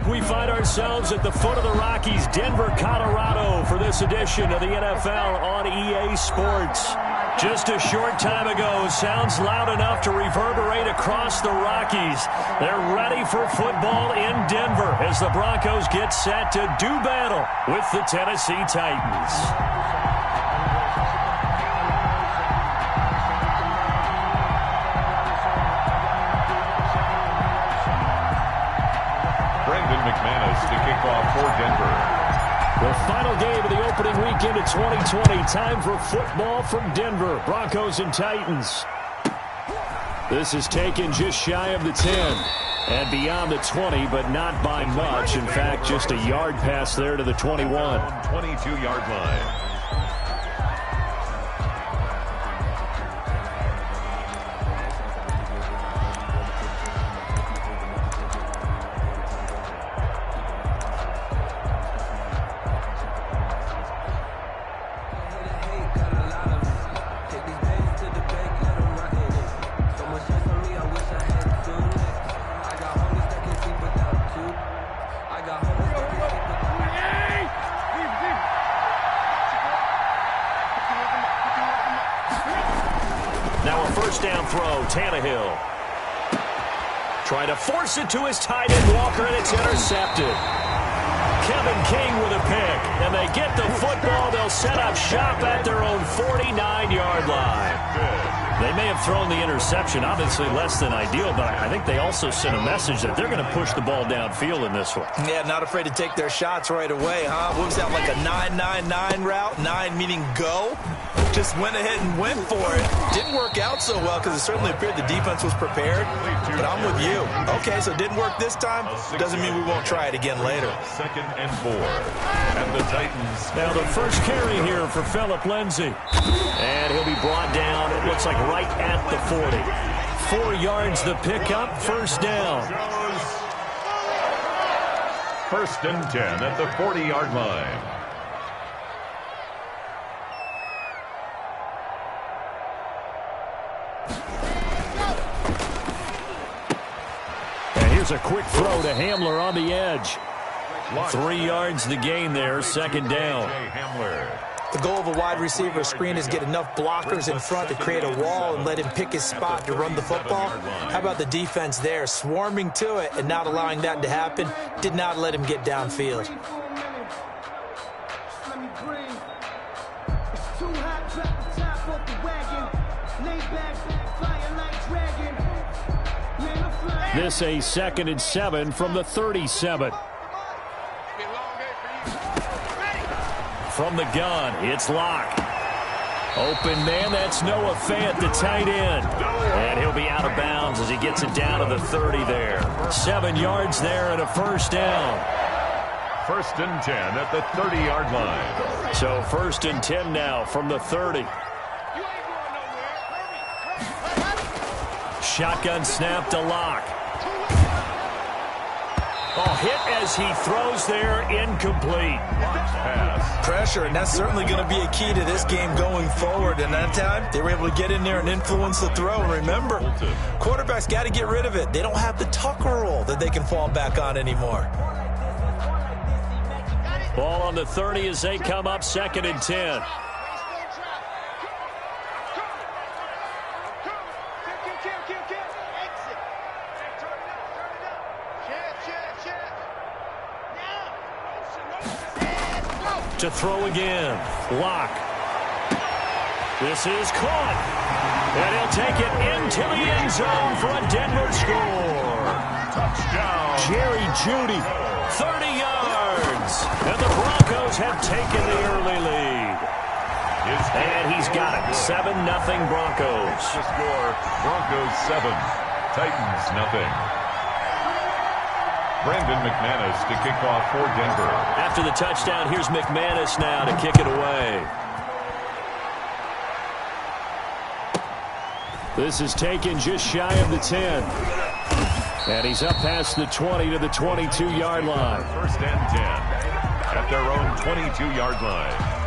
We find ourselves at the foot of the Rockies, Denver, Colorado, for this edition of the NFL on EA Sports. Just a short time ago, sounds loud enough to reverberate across the Rockies. They're ready for football in Denver as the Broncos get set to do battle with the Tennessee Titans. To kick off for Denver. The final game of the opening weekend of 2020. Time for football from Denver. Broncos and Titans. This is taken just shy of the 10 and beyond the 20, but not by much. In fact, just a yard pass there to the 21. 22-yard line. Trying to force it to his tight end, Walker, and it's intercepted. Kevin King with a pick, and they get the football. They'll set up shop at their own 49-yard line. They may have thrown the interception, obviously less than ideal, but I think they also sent a message that they're going to push the ball downfield in this one. Yeah, not afraid to take their shots right away, huh? What was that, like a 9-9-9 route? 9 meaning go? Just went ahead and went for it. Didn't work out so well because it certainly appeared the defense was prepared. But I'm with you. Okay, so it didn't work this time. Doesn't mean we won't try it again later. 2nd and 4. And the Titans. Now the first carry here for Phillip Lindsay. And he'll be brought down, it looks like right at the 40. 4 yards the pickup, first down. 1st and 10 at the 40-yard line. Here's a quick throw to Hamler on the edge. 3 yards the gain there, 2nd down. The goal of a wide receiver screen is get enough blockers in front to create a wall and let him pick his spot to run the football. How about the defense there, swarming to it and not allowing that to happen? Did not let him get downfield. This a 2nd and 7 from the 37. From the gun, it's Locke. Open man, that's Noah Fant, the tight end. And he'll be out of bounds as he gets it down to the 30 there. 7 yards there and a first down. 1st and 10 at the 30-yard line. So 1st and 10 now from the 30. Shotgun snap to Locke. Oh, hit as he throws there, incomplete. Pass. Pressure, and that's certainly going to be a key to this game going forward. And that time, they were able to get in there and influence the throw. And remember, quarterbacks got to get rid of it. They don't have the Tucker roll that they can fall back on anymore. Ball on the 30 as they come up, 2nd and 10. To throw again. Locke. This is caught. And he'll take it into the end zone for a Denver score. Touchdown. Jerry Jeudy, 30 yards. And the Broncos have taken the early lead. And he's got it. 7-0 Broncos. The score, Broncos 7, Titans 0. Brandon McManus to kick off for Denver. After the touchdown, here's McManus now to kick it away. This is taken just shy of the 10. And he's up past the 20 to the 22-yard line. 1st and 10 at their own 22-yard line.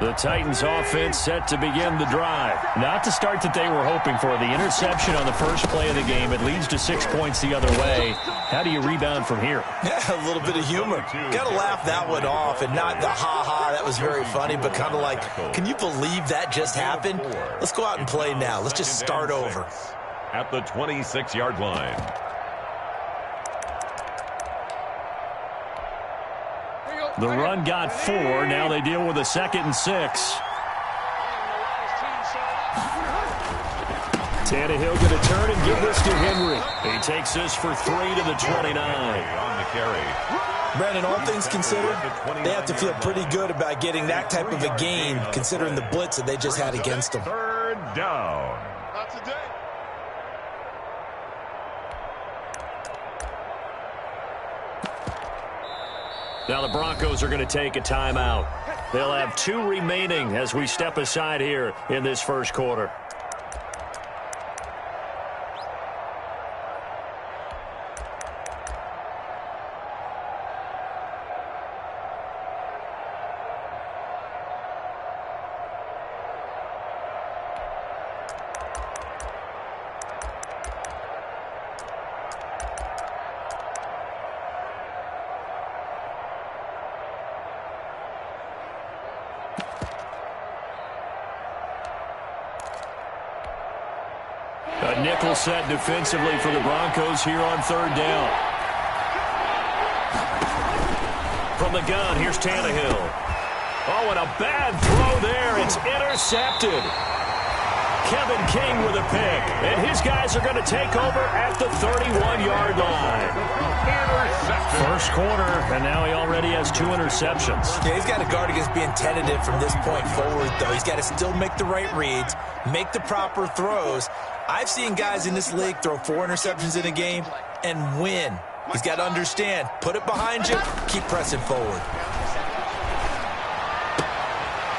The Titans offense set to begin the drive. Not the start that they were hoping for. The interception on the first play of the game. It leads to 6 points the other way. How do you rebound from here? Yeah, a little bit of humor. Got to laugh that one off, and not the ha-ha, that was very funny, but kind of like, can you believe that just happened? Let's go out and play now. Let's just start over. At the 26-yard line. The run got 4. Now they deal with a 2nd and 6. Tannehill going to turn and give this to Henry. He takes this for 3 to the 29. On the carry. Brandon, all things considered, they have to feel pretty good about getting that type of a gain, considering the blitz that they just had against them. Third down. Not today. Now the Broncos are going to take a timeout. They'll have 2 remaining as we step aside here in this first quarter. A nickel set defensively for the Broncos here on 3rd down. From the gun, here's Tannehill. Oh, and a bad throw there. It's intercepted. Kevin King with a pick. And his guys are going to take over at the 31-yard line. First quarter, and now he already has 2 interceptions. Yeah, he's got to guard against being tentative from this point forward, though. He's got to still make the right reads, make the proper throws. I've seen guys in this league throw 4 interceptions in a game and win. He's got to understand, put it behind you, keep pressing forward.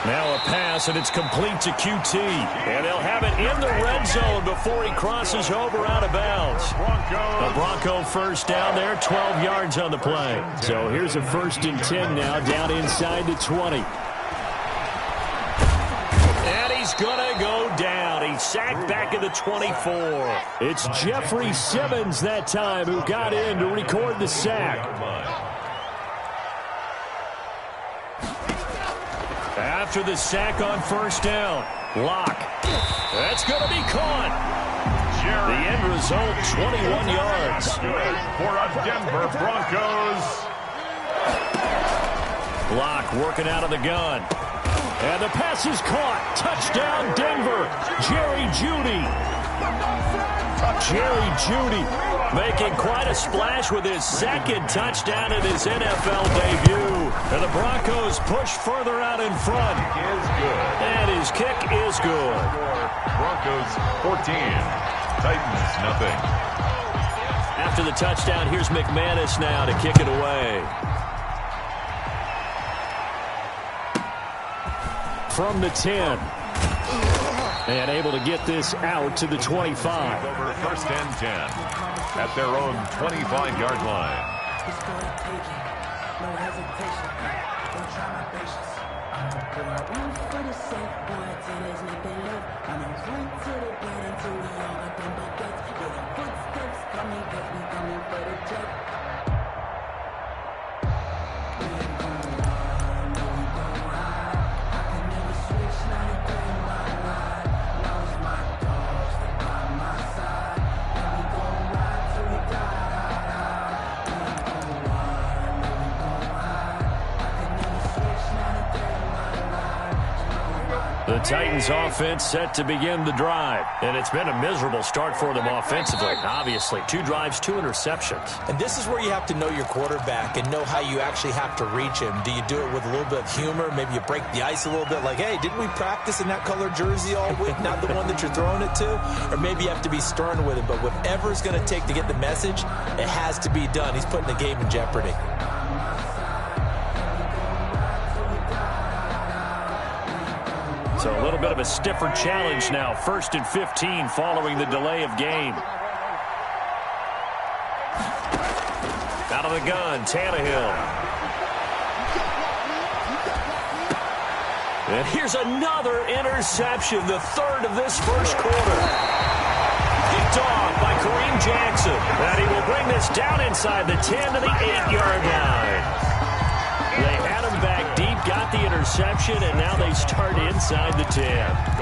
Now a pass, and it's complete to QT. And they'll have it in the red zone before he crosses over out of bounds. A Bronco first down there, 12 yards on the play. So here's a 1st and 10 now, down inside the 20. And he's going to go down. He's sacked back at the 24. It's Jeffrey Simmons that time who got in to record the sack. After the sack on 1st down, Locke. That's going to be caught. The end result, 21 yards. For a Denver Broncos. Locke working out of the gun. And the pass is caught. Touchdown, Denver. Jerry Jeudy. Jerry Jeudy making quite a splash with his 2nd touchdown in his NFL debut. And the Broncos push further out in front. Is good. And his kick is good. Broncos 14. Titans nothing. After the touchdown, here's McManus now to kick it away. From the 10. And able to get this out to the 25. Over 1st and 10 at their own 25-yard line. The Titans offense set to begin the drive. And it's been a miserable start for them offensively. Obviously, 2 drives, 2 interceptions. And this is where you have to know your quarterback and know how you actually have to reach him. Do you do it with a little bit of humor? Maybe you break the ice a little bit like, hey, didn't we practice in that color jersey all week? Not the one that you're throwing it to? Or maybe you have to be stern with him. But whatever it's going to take to get the message, it has to be done. He's putting the game in jeopardy. So a little bit of a stiffer challenge now. 1st and 15 following the delay of game. Out of the gun, Tannehill. And here's another interception, the third of this first quarter. Picked off by Kareem Jackson. And he will bring this down inside the 10 to the 8-yard line. They had him back deep, got the interception, and now they start inside the 10.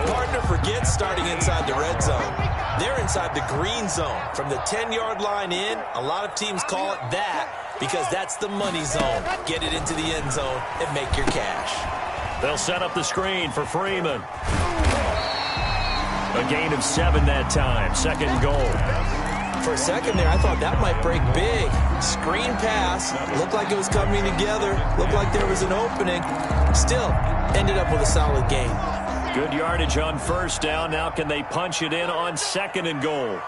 Hard to forget starting inside the red zone. They're inside the green zone. From the 10-yard line in, a lot of teams call it that because that's the money zone. Get it into the end zone and make your cash. They'll set up the screen for Freeman. A gain of 7 that time. Second and goal. For a second there, I thought that might break big. Screen pass. Looked like it was coming together. Looked like there was an opening. Still, ended up with a solid gain. Good yardage on first down. Now can they punch it in on second and goal?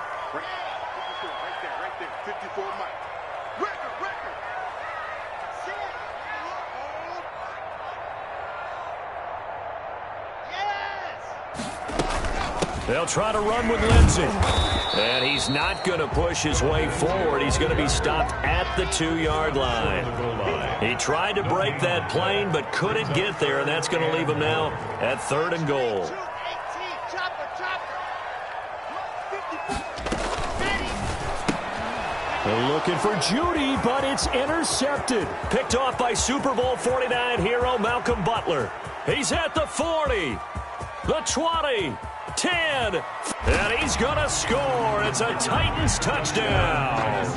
They'll try to run with Lindsey. And he's not going to push his way forward. He's going to be stopped at the 2-yard line. He tried to break that plane but couldn't get there, and that's going to leave him now at third and goal. They're looking for Judy, but it's intercepted. Picked off by Super Bowl 49 hero Malcolm Butler. He's at the 40, the 20, 10, and he's going to score. It's a Titans touchdown.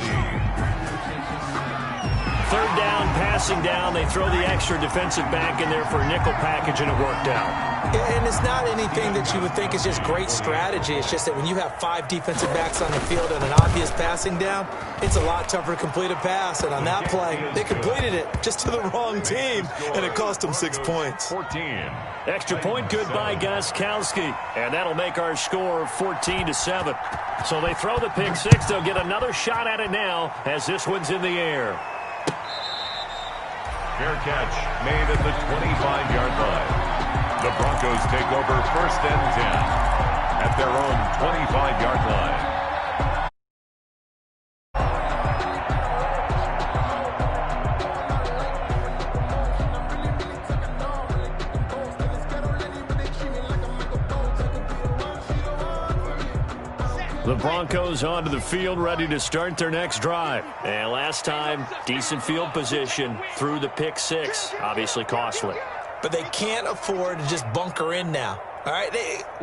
Third down, passing down. They throw the extra defensive back in there for a nickel package, and it worked out. And it's not anything that you would think is just great strategy. It's just that when you have 5 defensive backs on the field and an obvious passing down, it's a lot tougher to complete a pass. And on that play, they completed it just to the wrong team, and it cost them 6 points. 14. Extra point good by Gostkowski, and that'll make our score 14-7. So they throw the pick six. They'll get another shot at it now as this one's in the air. Fair catch made at the 25-yard line. The Broncos take over first and 10 at their own 25-yard line. The Broncos onto the field, ready to start their next drive. And last time, decent field position through the pick six. Obviously costly. But they can't afford to just bunker in now. All right,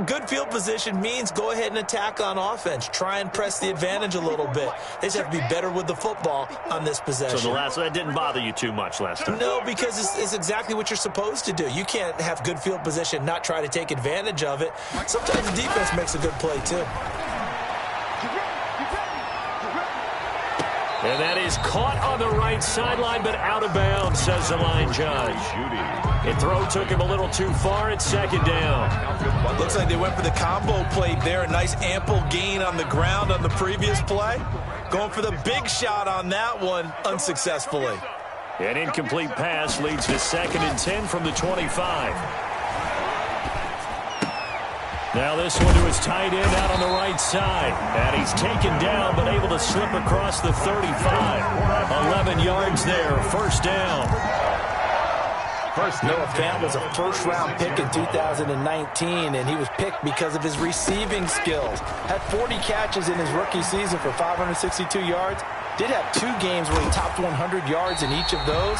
good field position means go ahead and attack on offense. Try and press the advantage a little bit. They just have to be better with the football on this possession. So that didn't bother you too much last time? No, because it's exactly what you're supposed to do. You can't have good field position, not try to take advantage of it. Sometimes the defense makes a good play, too. And that is caught on the right sideline, but out of bounds, says the line judge. The throw took him a little too far. It's second down. Looks like they went for the combo play there. A nice ample gain on the ground on the previous play. Going for the big shot on that one unsuccessfully. An incomplete pass leads to second and 10 from the 25. Now this one to his tight end out on the right side. And he's taken down but able to slip across the 35. 11 yards there. First down. Noah Fant was a first-round pick in 2019, and he was picked because of his receiving skills. Had 40 catches in his rookie season for 562 yards. Did have 2 games where he topped 100 yards in each of those.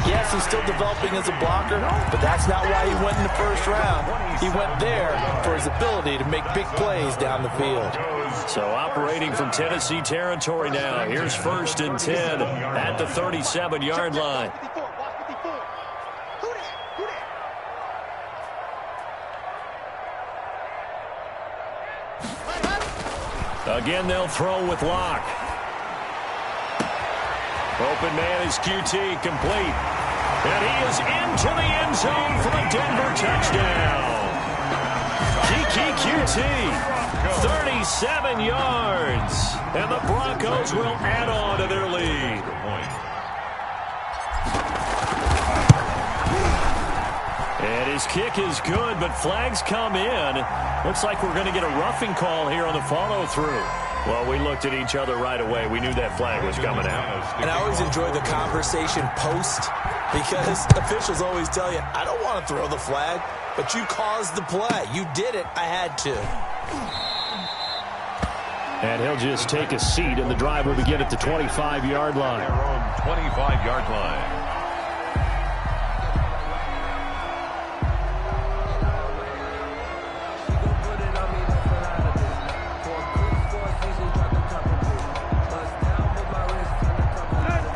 Yes, he's still developing as a blocker, but that's not why he went in the first round. He went there for his ability to make big plays down the field. So operating from Tennessee territory now. Here's first and 10 at the 37-yard line. Again, they'll throw with Locke. Open man is QT, complete. And he is into the end zone for a Denver touchdown. QT, 37 yards. And the Broncos will add on to their lead. And his kick is good, but flags come in. Looks like we're going to get a roughing call here on the follow-through. Well, we looked at each other right away. We knew that flag was coming out. And I always enjoy the conversation post because officials always tell you, I don't want to throw the flag. but you caused the play. You did it. I had to. And he'll just take a seat, and the drive will begin at the 25-yard line. Their own 25-yard line.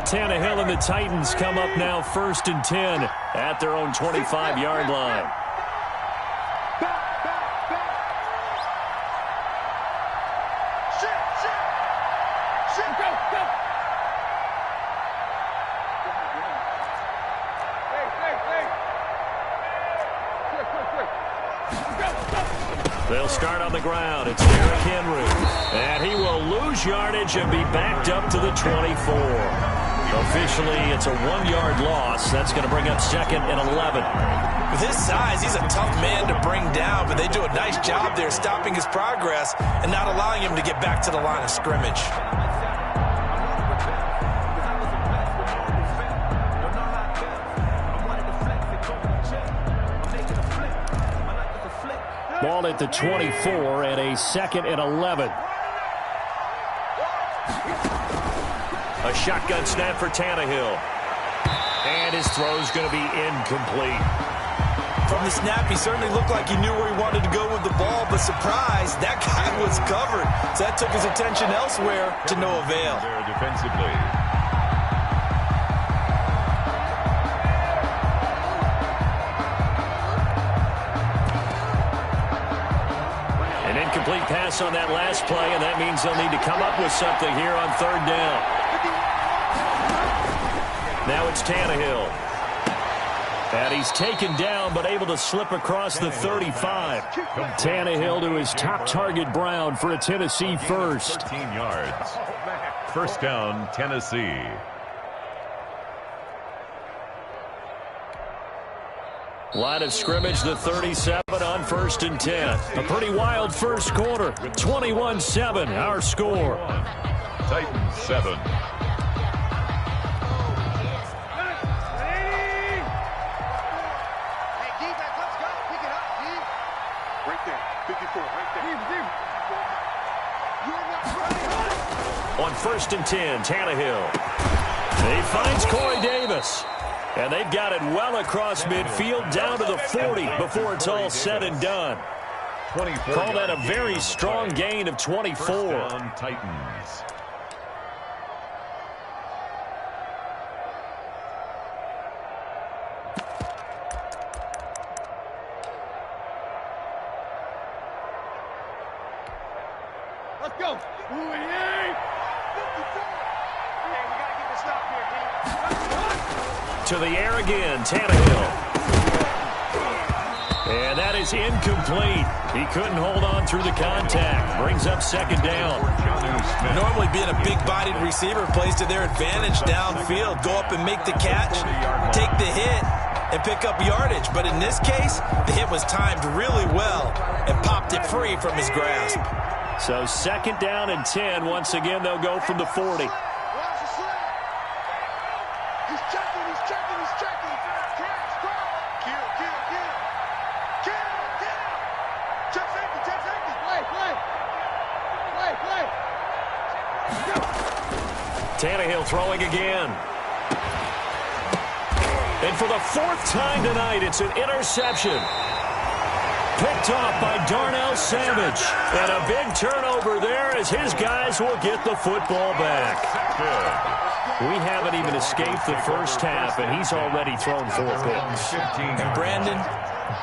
Tannehill and the Titans come up now 1st and 10 at their own 25-yard line. They'll start on the ground. It's Derrick Henry. And he will lose yardage and be backed up to the 24. Officially, it's a 1-yard loss. That's going to bring up 2nd and 11. With his size, he's a tough man to bring down, but they do a nice job there stopping his progress and not allowing him to get back to the line of scrimmage. Ball at the 24 and a 2nd and 11. A shotgun snap for Tannehill. And his throw's going to be incomplete. From the snap, he certainly looked like he knew where he wanted to go with the ball, but surprise, that guy was covered. So that took his attention elsewhere to no avail. There defensively. An incomplete pass on that last play, and that means they'll need to come up with something here on 3rd down. Now it's Tannehill. And he's taken down, but able to slip across the 35. Tannehill to his top target, Brown, for a Tennessee first. 13 yards. First down, Tennessee. Line of scrimmage, the 37 on 1st and 10. A pretty wild first quarter. 21-7, our score. Titans 7. On 1st and 10, Tannehill. He finds Corey Davis. And they've got it well across midfield down to the 40 before it's all said and done. Call that a very strong gain of 24. First down, Titans. Let's go. To the air again, Tannehill. And that is incomplete. He couldn't hold on through the contact. Brings up 2nd down. Normally being a big-bodied receiver plays to their advantage downfield. Go up and make the catch, take the hit, and pick up yardage. But in this case, the hit was timed really well and popped it free from his grasp. So 2nd down and 10. Once again, they'll go from the 40. Tannehill throwing again. And for the 4th time tonight, it's an interception. Picked off by Darnell Savage. And a big turnover there as his guys will get the football back. We haven't even escaped the first half, and he's already thrown 4 picks. And Brandon,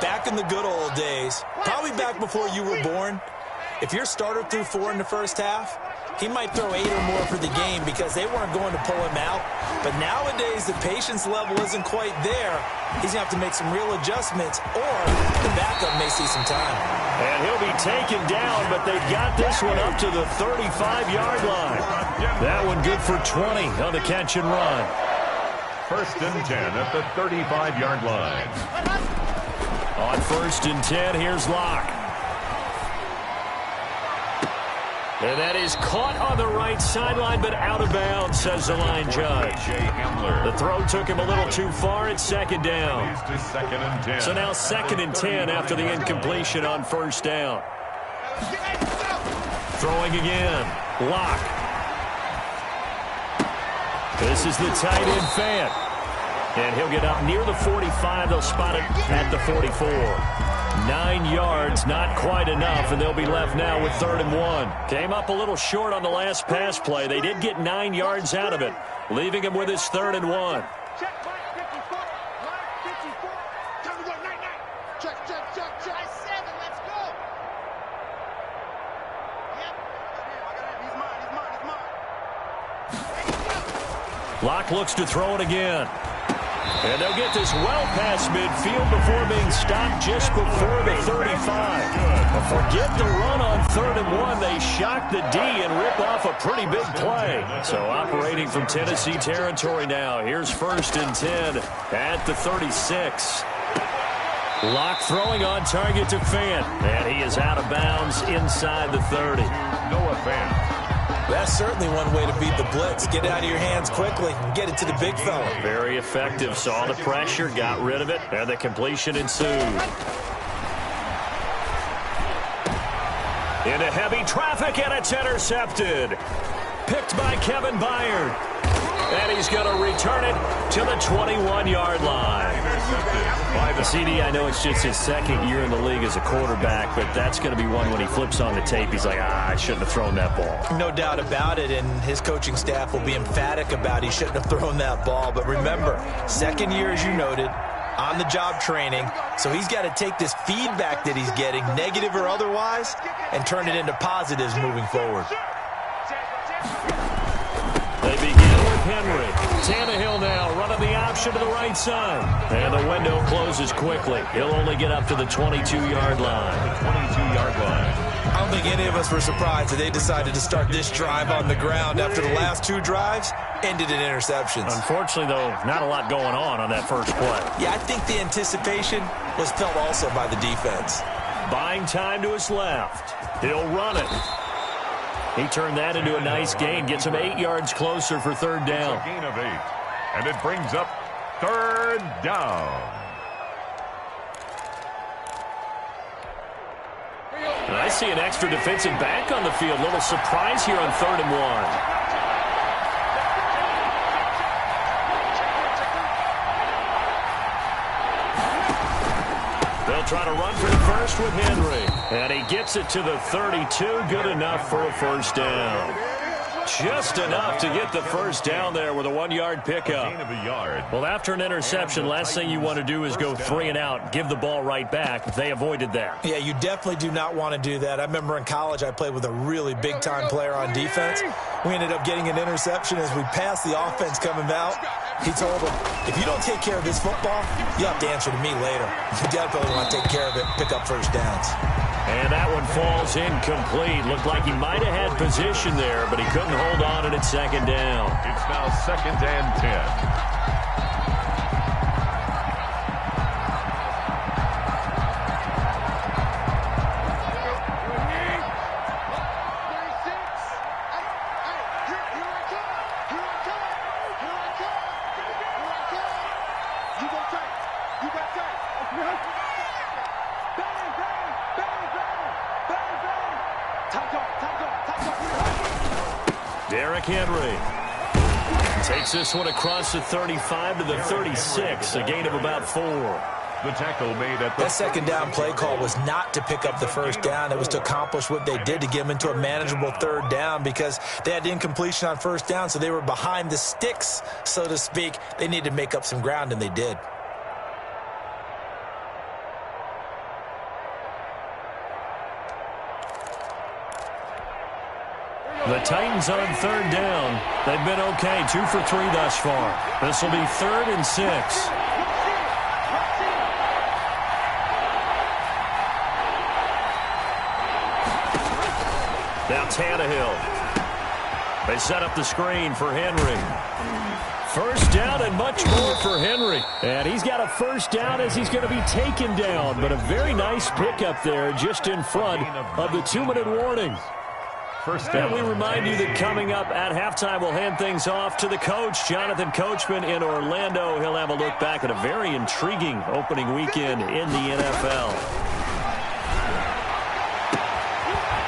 back in the good old days, probably back before you were born, if your starter threw 4 in the first half, he might throw 8 or more for the game because they weren't going to pull him out. But nowadays, the patience level isn't quite there. He's going to have to make some real adjustments, or the backup may see some time. And he'll be taken down, but they've got this one up to the 35-yard line. That one good for 20 on the catch and run. 1st and 10 at the 35-yard line. On 1st and 10, here's Locke. And that is caught on the right sideline, but out of bounds, says the line judge. The throw took him a little too far. It's second down. So now 2nd and 10 after the incompletion on first down. Throwing again. Locke. This is the tight end Fant. And he'll get up near the 45. They'll spot it at the 44. 9 yards, not quite enough, and they'll be left now with 3rd and 1. Came up a little short on the last pass play. They did get 9 yards out of it, leaving him with his 3rd and 1. Check, Mike 54. Mike 54. Time to go, 9-9. Check. 7, let's go. Yep. He's mine. Locke looks to throw it again. And they'll get this well past midfield before being stopped just before the 35. But forget the run on 3rd and 1. They shock the D and rip off a pretty big play. So operating from Tennessee territory now. Here's 1st and 10 at the 36. Locke throwing on target to Fant. And he is out of bounds inside the 30. Noah Fant. That's certainly one way to beat the blitz. Get it out of your hands quickly and get it to the big fella. Very effective. Saw the pressure, got rid of it, and the completion ensued. Into heavy traffic, and it's intercepted. Picked by Kevin Byard. And he's going to return it to the 21-yard line. CD, I know it's just his 2nd year in the league as a quarterback, but that's going to be one when he flips on the tape. He's like, I shouldn't have thrown that ball. No doubt about it, and his coaching staff will be emphatic about he shouldn't have thrown that ball. But remember, 2nd year, as you noted, on-the-job training, so he's got to take this feedback that he's getting, negative or otherwise, and turn it into positives moving forward. They begin with Henry. Tannehill now running the option to the right side. And the window closes quickly. He'll only get up to the 22-yard line. I don't think any of us were surprised that they decided to start this drive on the ground after the last 2 drives ended in interceptions. Unfortunately, though, not a lot going on that first play. Yeah, I think the anticipation was felt also by the defense. Buying time to his left. He'll run it. He turned that into a nice gain. Gets him 8 yards closer for 3rd down. It's a gain of 8. And it brings up 3rd down. And I see an extra defensive back on the field. Little surprise here on 3rd and 1. They'll try to run for the first with Henry. And he gets it to the 32. Good enough for a 1st down. Just enough to get the 1st down there with a 1-yard pickup. Gain of a yard. Well, after an interception, last thing you want to do is go 3 and out, give the ball right back. They avoided that. Yeah, you definitely do not want to do that. I remember in college I played with a really big-time player on defense. We ended up getting an interception as we passed the offense coming out. He told him, if you don't take care of this football, you have to answer to me later. You definitely want to take care of it and pick up 1st downs. And that one falls incomplete. Looked like he might have had position there, but he couldn't hold on to it 2nd down. It's now 2nd and 10. Henry takes this one across the 35 to the 36, a gain of about 4. The tackle made at the... That 2nd down play call was not to pick up the 1st down. It was to accomplish what they did to get them into a manageable 3rd down because they had incompletion on 1st down, so they were behind the sticks, so to speak. They needed to make up some ground, and they did. The Titans on 3rd down. They've been okay, 2 for 3 thus far. This will be 3rd and 6. Now Tannehill. They set up the screen for Henry. 1st down and much more for Henry. And he's got a 1st down as he's going to be taken down. But a very nice pickup there just in front of the 2-minute warning. First And down. we remind you that coming up at halftime, we'll hand things off to the coach, Jonathan Coachman in Orlando. He'll have a look back at a very intriguing opening weekend in the NFL.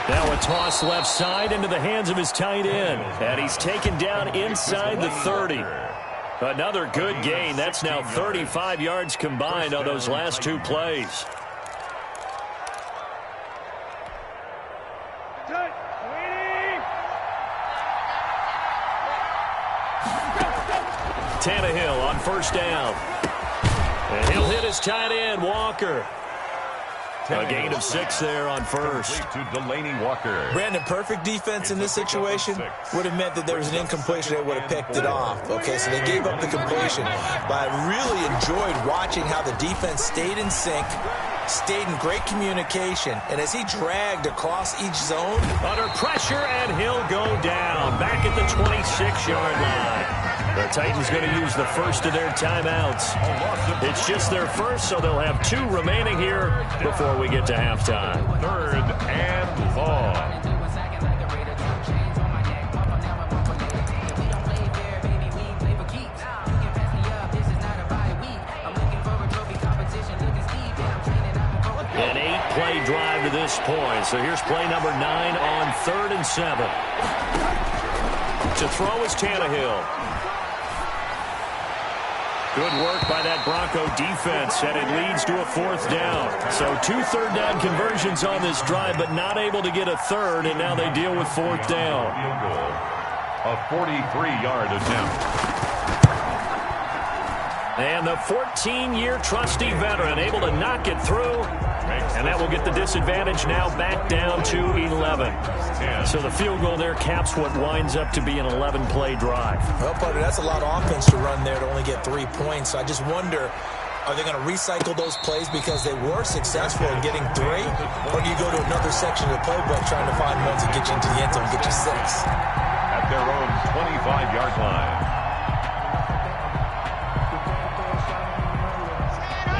Now a toss left side into the hands of his tight end. And he's taken down inside the 30. Another good gain. That's now 35 yards combined on those last two plays. Tannehill on first down. And he'll hit his tight end, Walker. A gain of 6 there on first. To Delaney Walker. Brandon, perfect defense in this situation would have meant that there was an incompletion that would have picked it off. Okay, so they gave up the completion. But I really enjoyed watching how the defense stayed in sync, stayed in great communication, and as he dragged across each zone. Under pressure, and he'll go down. Back at the 26-yard line. The Titans going to use the first of their timeouts. It's just their first, so they'll have 2 remaining here before we get to halftime. 3rd and long. An 8-play drive to this point. So here's play number 9 on 3rd and 7. To throw is Tannehill. Good work by that Bronco defense, and it leads to a 4th down. So 2 third down conversions on this drive, but not able to get a third, and now they deal with 4th down. A 43-yard attempt. And the 14-year trusty veteran able to knock it through. And that will get the disadvantage now back down to 11. So the field goal there caps what winds up to be an 11-play drive. Well, partner, that's a lot of offense to run there to only get 3 points. So I just wonder, are they going to recycle those plays because they were successful in getting 3? Or do you go to another section of the playbook trying to find ones that get you into the end zone and get you 6? At their own 25-yard line.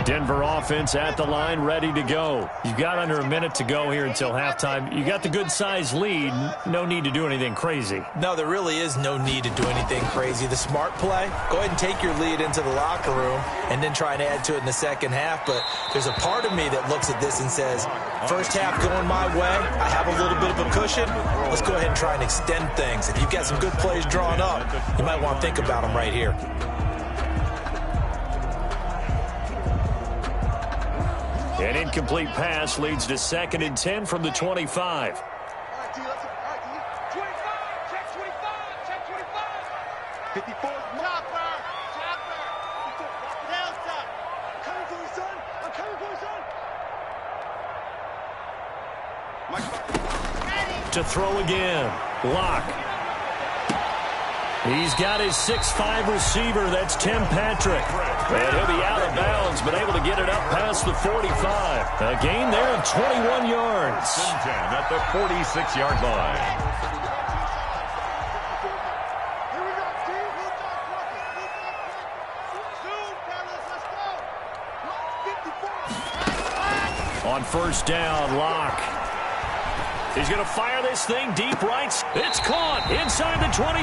Denver offense at the line, ready to go. You've got under a minute to go here until halftime. You got the good-sized lead. No need to do anything crazy. No, there really is no need to do anything crazy. The smart play, go ahead and take your lead into the locker room and then try and add to it in the second half. But there's a part of me that looks at this and says, first half going my way, I have a little bit of a cushion. Let's go ahead and try and extend things. If you've got some good plays drawn up, you might want to think about them right here. An incomplete pass leads to 2nd and 10 from the 25. All right, D, let's go. All right, D. 25. Check 25. Check 25. 54. Chopper. Chopper. 54. Walk it outside. I'm coming for you, son. I'm coming for you, son. Mike. Ready. To throw again. Lock. He's got his 6'5 receiver. That's Tim Patrick. And he'll be out of bounds, but able to get it up past the 45. A gain there of 21 yards. At the 46-yard line. Here we go, team. Move that quick. Soon, fellas. Let's go. 54. On first down, Lock. He's going to fire this thing deep right. It's caught inside the 25.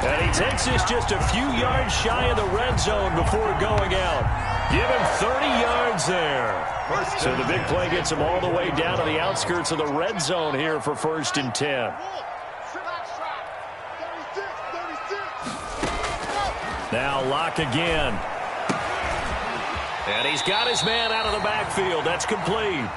And he takes this just a few yards shy of the red zone before going out. Give him 30 yards there. So the big play gets him all the way down to the outskirts of the red zone here for 1st and 10. Now Lock again. And he's got his man out of the backfield. That's complete.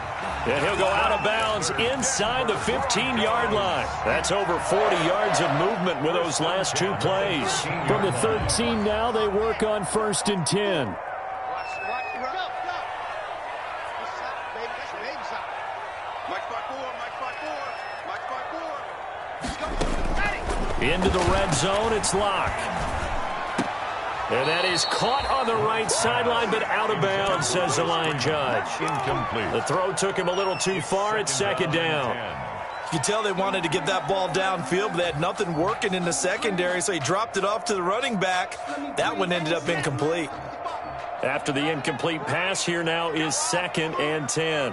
And he'll go out of bounds inside the 15-yard line. That's over 40 yards of movement with those last 2 plays. From the 13 now, they work on 1st and 10. Into the red zone, it's Lock. And that is caught on the right sideline, but out of bounds, says the line judge. Incomplete. The throw took him a little too far. It's 2nd down. You can tell they wanted to get that ball downfield, but they had nothing working in the secondary, so he dropped it off to the running back. That one ended up incomplete. After the incomplete pass, here now is 2nd and 10.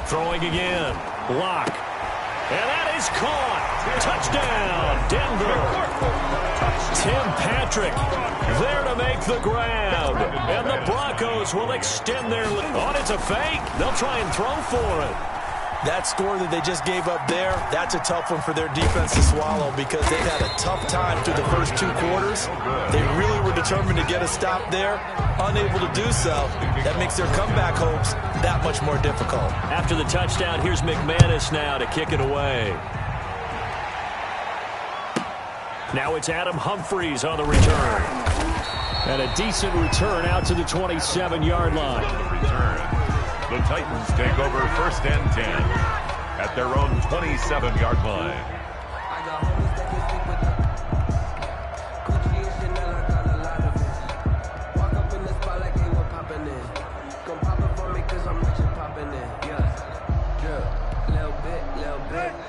Throwing again. Lock. And that is caught. Touchdown, Denver. Tim Patrick there to make the grab. And the Broncos will extend their lead. Oh, it's a fake. They'll try and throw for it. That score that they just gave up there, that's a tough one for their defense to swallow because they've had a tough time through the first 2 quarters. They really were determined to get a stop there, unable to do so. That makes their comeback hopes that much more difficult. After the touchdown, here's McManus now to kick it away. Now it's Adam Humphries on the return. And a decent return out to the 27-yard line. The Titans take over 1st and 10 at their own 27-yard line.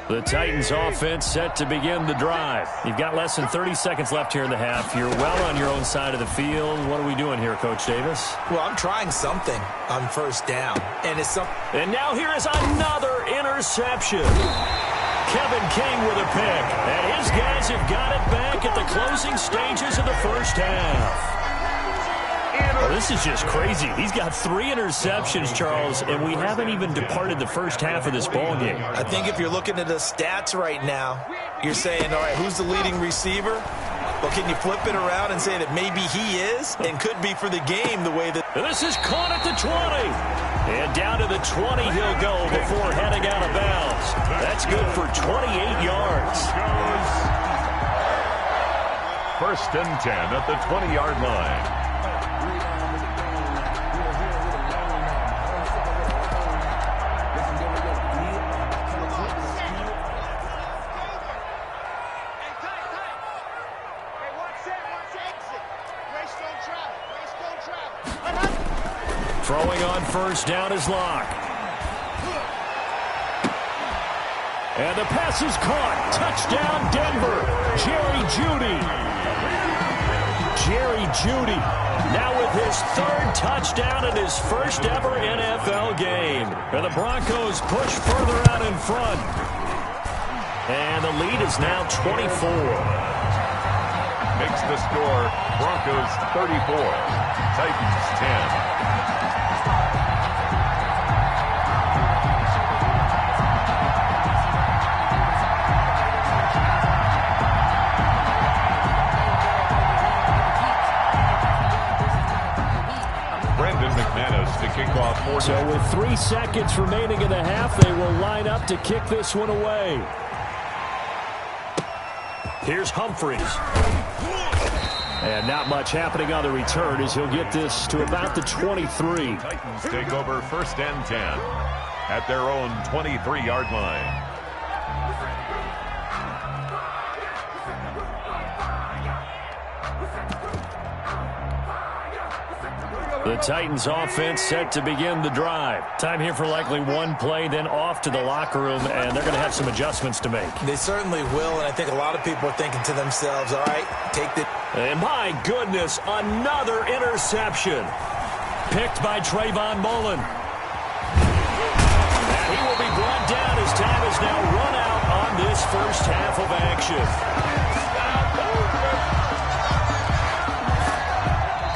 The Titans offense set to begin the drive. You've got less than 30 seconds left here in the half. You're well on your own side of the field. What are we doing here, Coach Davis? Well, I'm trying something on 1st down. And now here is another interception. Kevin King with a pick. And his guys have got it back at the closing stages of the first half. Oh, this is just crazy. He's got 3 interceptions, Charles, and we haven't even departed the first half of this ballgame. I think if you're looking at the stats right now, you're saying, all right, who's the leading receiver? Well, can you flip it around and say that maybe he is and could be for the game the way that... This is caught at the 20. And down to the 20 he'll go before heading out of bounds. That's good for 28 yards. 1st and 10 at the 20-yard line. Throwing on 1st down is Lock. And the pass is caught. Touchdown, Denver. Jerry Jeudy. Jerry Jeudy now with his 3rd touchdown in his first ever NFL game. And the Broncos push further out in front. And the lead is now 24. Makes the score Broncos 34, Titans 10. To kick off. So with 3 seconds remaining in the half, they will line up to kick this one away. Here's Humphries. And not much happening on the return as he'll get this to about the 23. Titans take over 1st and 10 at their own 23-yard line. The Titans offense set to begin the drive. Time here for likely 1 play, then off to the locker room, and they're going to have some adjustments to make. They certainly will, and I think a lot of people are thinking to themselves, all right, take the... And my goodness, another interception. Picked by Trayvon Mullen. And he will be brought down as time is now run out on this first half of action.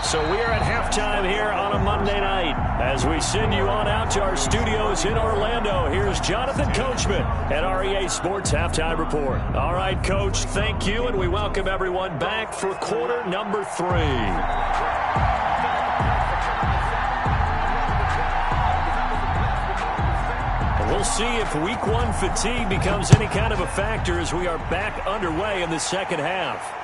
So we are at halftime here on a Monday night. As we send you on out to our studios in Orlando, here's Jonathan Coachman at REA Sports Halftime Report. All right, Coach, thank you, and we welcome everyone back for quarter number 3. We'll see if week 1 fatigue becomes any kind of a factor as we are back underway in the second half.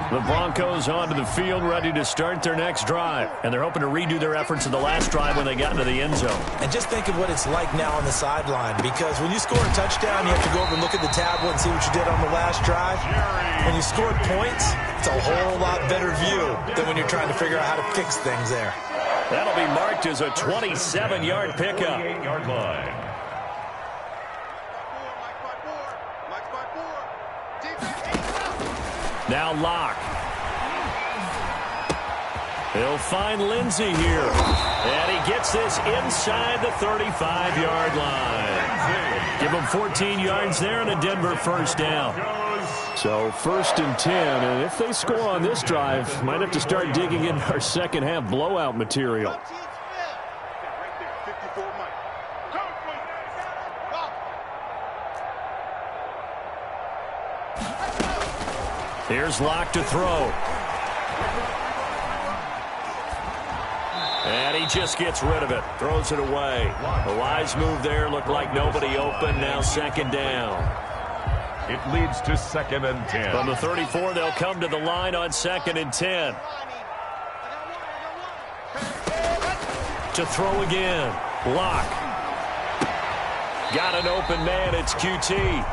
The Broncos onto the field, ready to start their next drive. And they're hoping to redo their efforts in the last drive when they got into the end zone. And just think of what it's like now on the sideline, because when you score a touchdown, you have to go over and look at the tablet and see what you did on the last drive. When you scored points, it's a whole lot better view than when you're trying to figure out how to fix things there. That'll be marked as a 27-yard pickup. 28-yard line. Mike's by 4. Defense. Now Locke. He'll find Lindsey here. And he gets this inside the 35-yard line. Give him 14 yards there and a Denver first down. So 1st and 10, and if they score on this drive, might have to start digging in our second half blowout material. Here's Locke to throw. And he just gets rid of it. Throws it away. A wise move there. Looked like nobody open. Now 2nd down. It leads to 2nd and 10. From the 34, they'll come to the line on 2nd and 10. To throw again. Locke. Got an open man. It's QT.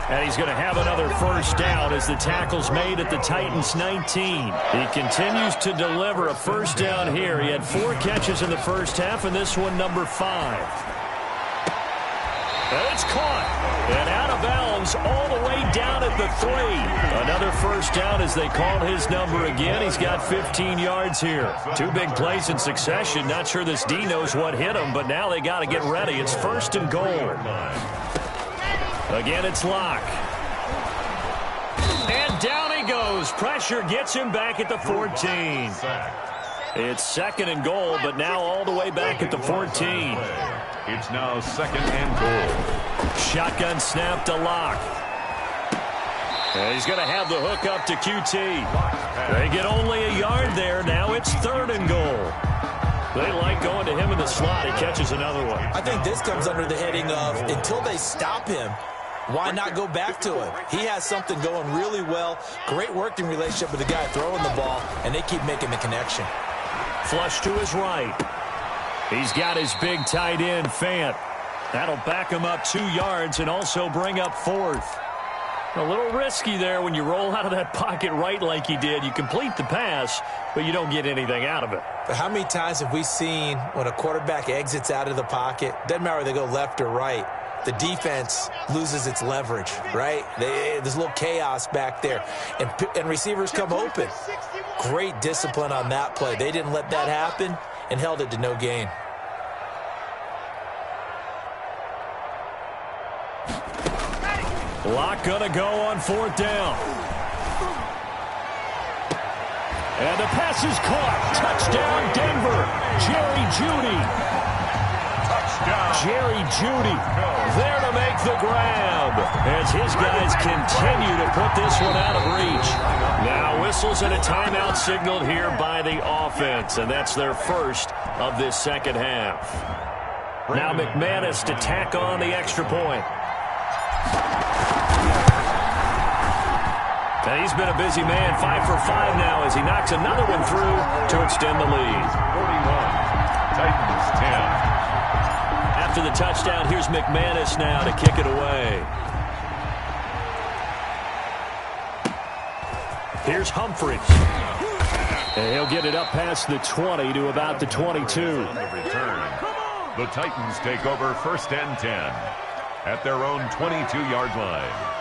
And he's going to have another first down as the tackle's made at the Titans' 19. He continues to deliver a first down here. He had 4 catches in the first half, and this one number 5. And it's caught. And out of bounds all the way down at the 3. Another first down as they call his number again. He's got 15 yards here. 2 big plays in succession. Not sure this D knows what hit him, but now they got to get ready. It's 1st and goal. Again, it's Locke. And down he goes. Pressure gets him back at the 14. It's 2nd and goal, but now all the way back at the 14. It's now 2nd and goal. Shotgun snap to Locke. And he's going to have the hook up to QT. They get only a yard there. Now it's 3rd and goal. They like going to him in the slot. He catches another one. I think this comes under the heading of until they stop him, why not go back to him? He has something going really well. Great working relationship with the guy throwing the ball, and they keep making the connection. Flush to his right. He's got his big tight end, Fant. That'll back him up 2 yards and also bring up 4th. A little risky there when you roll out of that pocket right like he did. You complete the pass, but you don't get anything out of it. But how many times have we seen when a quarterback exits out of the pocket, doesn't matter whether they go left or right, the defense loses its leverage, right? There's a little chaos back there, and receivers come open. Great discipline on that play. They didn't let that happen and held it to no gain. Locke gonna go on 4th down. And the pass is caught. Touchdown, Denver. Jerry Jeudy. Touchdown. Jerry Jeudy there to make the grab as his guys continue to put this one out of reach. Now whistles and a timeout signaled here by the offense, and that's their first of this 2nd half. Now McManus to tack on the extra point. And he's been a busy man, 5 for 5 now as he knocks another one through to extend the lead. 41, Titans 10. After the touchdown, here's McManus now to kick it away. Here's Humphries. And he'll get it up past the 20 to about the 22. On the return, the Titans take over 1st and 10 at their own 22-yard line.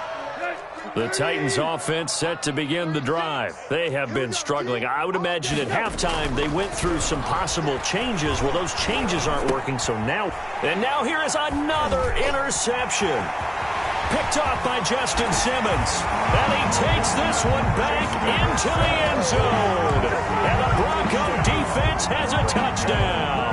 The Titans offense set to begin the drive. They have been struggling. I would imagine at halftime they went through some possible changes. Well, those changes aren't working, so now. And now here is another interception. Picked off by Justin Simmons. And he takes this one back into the end zone. And the Bronco defense has a touchdown.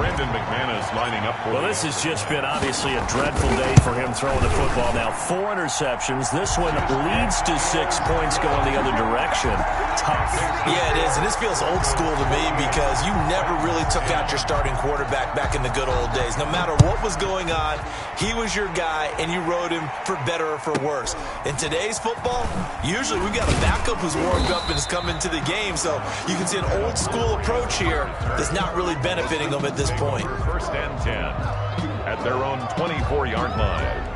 Brandon McManus lining up for. Well, this has just been obviously a dreadful day for him throwing the football. Now 4 interceptions. This one leads to 6 points going the other direction. Tough. Yeah, it is, and this feels old school to me because you never really took out your starting quarterback back in the good old days. No matter what was going on, he was your guy, and you rode him for better or for worse. In today's football, usually we've got a backup who's warmed up and has come into the game, so you can see an old school approach here that's not really benefiting them at this point. 1st and 10 at their own 24-yard line.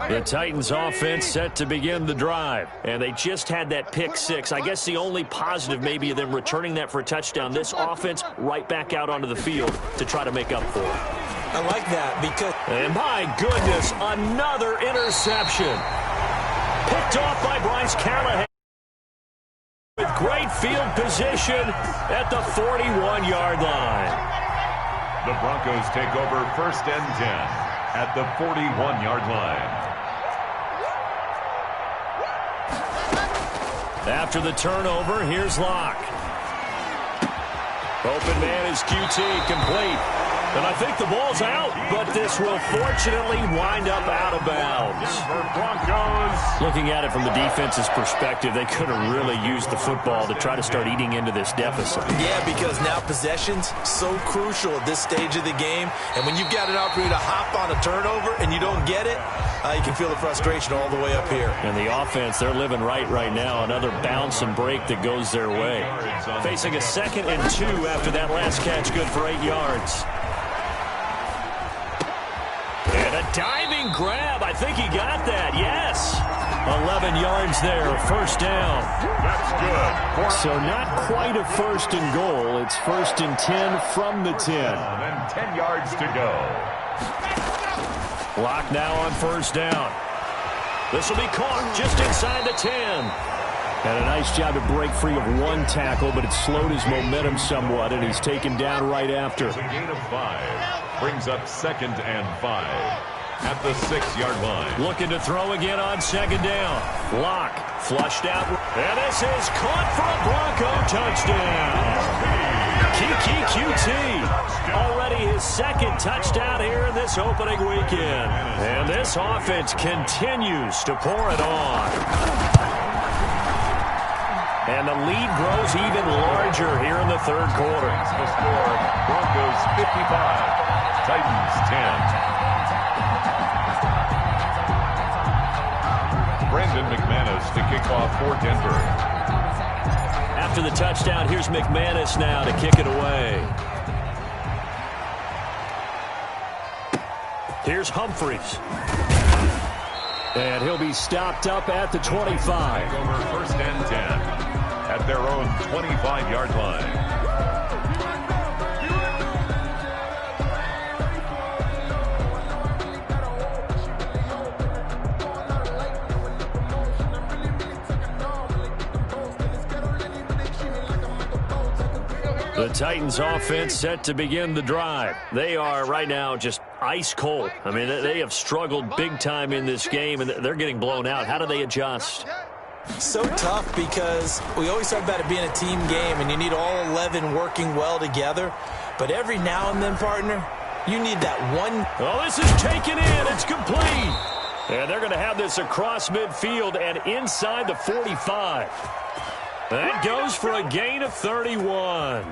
The Titans offense set to begin the drive, and they just had that pick 6. I guess the only positive maybe of them returning that for a touchdown. This offense right back out onto the field to try to make up for it. I like that because... And my goodness, another interception. Picked off by Bryce Callahan. With great field position at the 41-yard line. The Broncos take over 1st and 10 at the 41-yard line. After the turnover, here's Locke. Open man is QT, complete. And I think the ball's out, but this will fortunately wind up out of bounds. Broncos. Looking at it from the defense's perspective, they could have really used the football to try to start eating into this deficit. Yeah, because now possession's so crucial at this stage of the game. And when you've got an opportunity to hop on a turnover and you don't get it, you can feel the frustration all the way up here. And the offense, they're living right now. Another bounce and break that goes their way. Facing a 2nd and 2 after that last catch, good for 8 yards. And a diving grab. I think he got that. Yes. 11 yards there. 1st down. That's good. So not quite a 1st and goal. It's 1st and 10 from the 10. And 10 yards to go. Lock now on 1st down. This will be caught just inside the 10. And a nice job to break free of one tackle, but it slowed his momentum somewhat, and he's taken down right after. It's a gain of 5. Brings up 2nd and 5 at the 6-yard line. Looking to throw again on 2nd down. Lock flushed out. And this is caught for a Bronco touchdown. Kiki QT. Already his 2nd touchdown here in this opening weekend. And this offense continues to pour it on. And the lead grows even larger here in the 3rd quarter. The score, Broncos 55, Titans 10. Brandon McManus to kick off for Denver. After the touchdown, here's McManus now to kick it away. Here's Humphries. And he'll be stopped up at the 25. Over 1st and 10. At their own 25-yard line. The Titans offense set to begin the drive. They are right now just ice cold. I mean, they have struggled big time in this game, and they're getting blown out. How do they adjust? So tough because we always talk about it being a team game and you need all 11 working well together. But every now and then, partner, you need that one. Oh, this is taken in. It's complete. And they're going to have this across midfield and inside the 45. That goes for a gain of 31.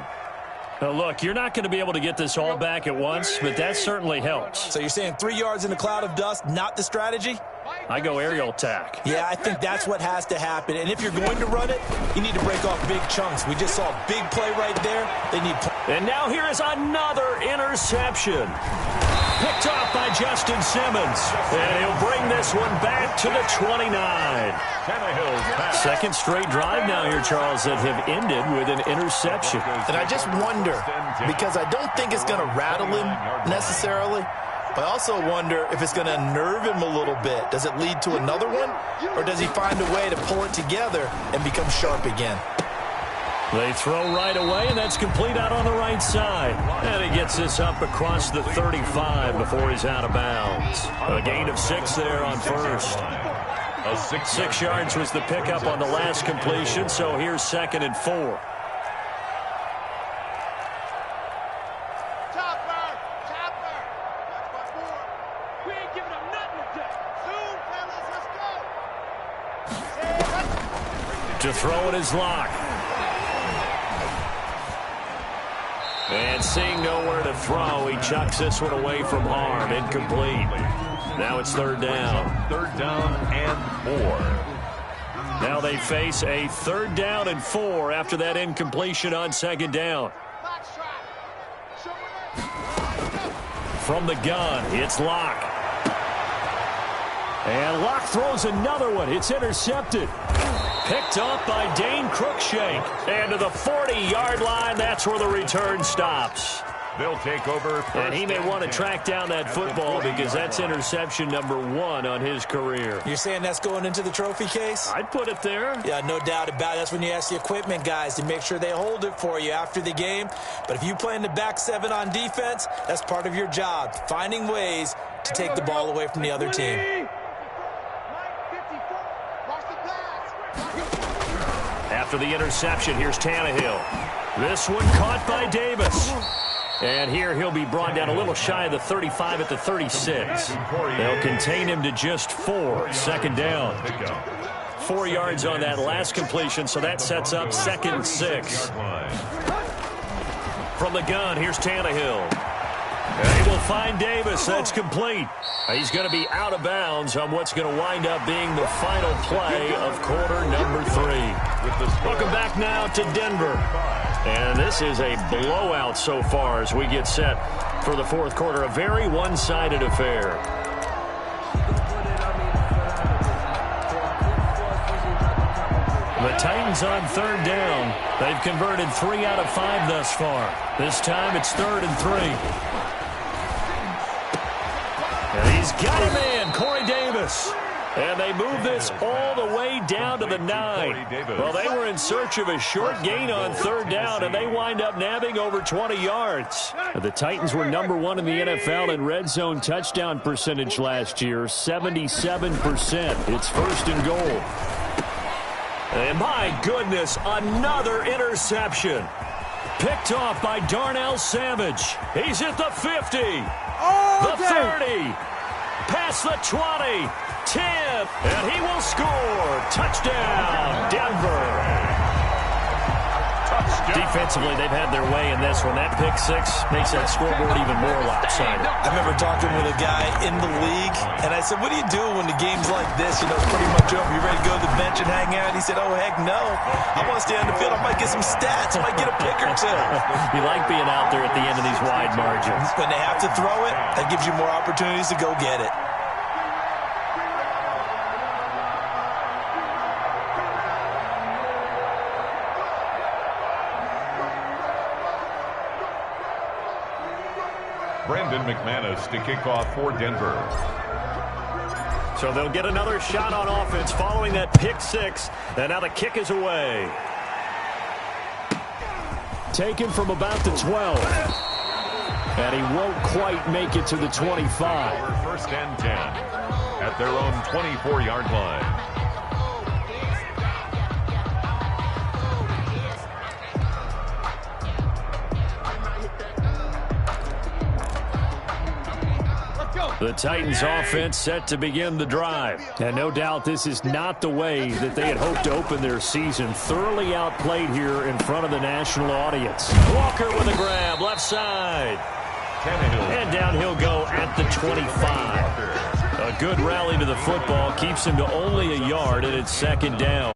Now, look, you're not going to be able to get this all back at once, but that certainly helps. So you're saying 3 yards in a cloud of dust, not the strategy? I go aerial attack. Yeah, I think that's what has to happen. And if you're going to run it, you need to break off big chunks. We just saw a big play right there. They need. And now here is another interception. Picked off by Justin Simmons. And he'll bring this one back to the 29. Second straight drive now here, Charles, that have ended with an interception. And I just wonder, because I don't think it's going to rattle him necessarily. I also wonder if it's going to unnerve him a little bit. Does it lead to another one? Or does he find a way to pull it together and become sharp again? They throw right away, and that's complete out on the right side. And he gets this up across the 35 before he's out of bounds. A gain of 6 there on 1st. 6 yards was the pickup on the last completion, so here's 2nd and 4. To throw it is Locke. And seeing nowhere to throw, he chucks this one away from harm. Incomplete. Now it's 3rd down. 3rd down and 4. Now they face a 3rd down and 4 after that incompletion on 2nd down. From the gun, it's Locke. And Locke throws another one. It's intercepted. Picked up by Dane Cruikshank. And to the 40-yard line, that's where the return stops. They'll take over first. And he may want to track down that football because that's interception number 1 on his career. You're saying that's going into the trophy case? I'd put it there. Yeah, no doubt about it. That's when you ask the equipment guys to make sure they hold it for you after the game. But if you play in the back 7 on defense, that's part of your job, finding ways to take the ball away from the other team. After the interception, here's Tannehill. This one caught by Davis. And here he'll be brought down a little shy of the 35 at the 36. They'll contain him to just 4. Second down. 4 yards on that last completion, so that sets up 2nd and 6. From the gun, here's Tannehill. And he will find Davis. That's complete. He's going to be out of bounds on what's going to wind up being the final play of quarter number 3. Welcome back now to Denver. And this is a blowout so far as we get set for the fourth quarter. A very one-sided affair. The Titans on 3rd down. They've converted 3 out of 5 thus far. This time it's 3rd and 3. And he's got a man, Corey Davis. And they move this all the way down to the 9. Well, they were in search of a short gain on 3rd down, and they wind up nabbing over 20 yards. The Titans were number 1 in the NFL in red zone touchdown percentage last year, 77%. It's 1st and goal. And my goodness, another interception. Picked off by Darnell Savage. He's at the 50, the 30, past the 20, 10, and he will score. Touchdown, Denver. Defensively, they've had their way in this one. That pick 6 makes that scoreboard even more lopsided. I remember talking with a guy in the league, and I said, what do you do when the game's like this? You know, it's pretty much over. You ready to go to the bench and hang out? He said, oh, heck no. I want to stay on the field. I might get some stats. I might get a pick or 2. You like being out there at the end of these wide margins. When they have to throw it, that gives you more opportunities to go get it. Brandon McManus to kick off for Denver. So they'll get another shot on offense following that pick 6. And now the kick is away. Taken from about the 12. And he won't quite make it to the 25. 1st and 10 at their own 24-yard line. The Titans offense set to begin the drive. And no doubt this is not the way that they had hoped to open their season. Thoroughly outplayed here in front of the national audience. Walker with a grab, left side. And down he'll go at the 25. A good rally to the football keeps him to only a yard, and it's 2nd down.